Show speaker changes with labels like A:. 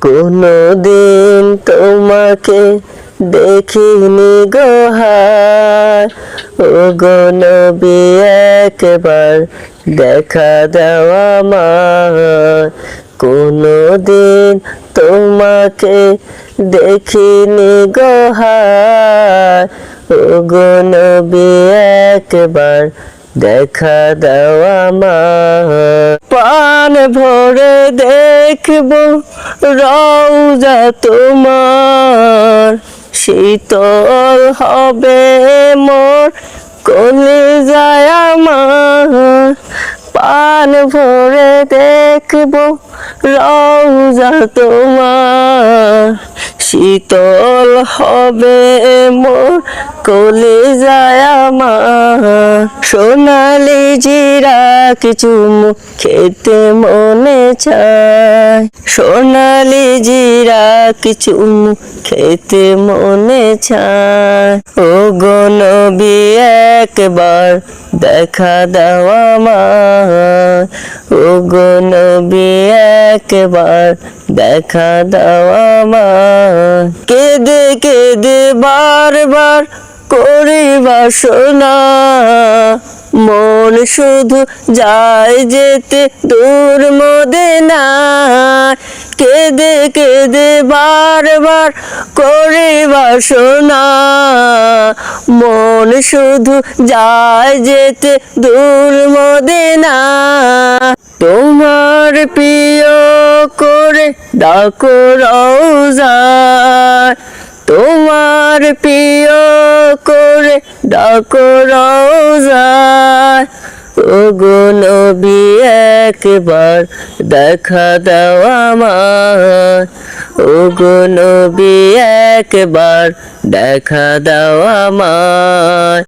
A: কোনদিন তোমাকে দেখিনি গো হায়, ও গো নবী একবার দেখা দাও আমায়। কোনদিন তোমাকে দেখিনি গো হায়, ও গো নবী একবার দেখা দাও আমায়। প্রাণ ভরে দেখবো রওজা তোমার, শীতল হবে মোর কলিজায় আমার। প্রাণ ভরে দেখবো রওজা তোমার, শীতল হবে মোর কলিজায় আমার। সোনালি জিরা চুমু খেতে মনে চায়, সোনালি জিরা চুমু খেতে মনে চায়। ও গো নবী একবার দেখা দাও আমায়, ও গো নবী একবার দেখা দাও আমায়। কেঁদে কেঁদে বারবার করি বাসনা, মন শুধু যায় যেতে দূর মদিনায়। কেঁদে কেঁদে বারবার করি বাসনা, মন শুধু যায় যেতে দূর মদিনায়। তোমার প্রিয় করে ডাকো রওজায়, তোমার প্রিয় করে ডাকো রওজায়। ও গো নবী একবার দেখা দাও আমায়, ও গো নবী একবার দেখা দাও আমায়।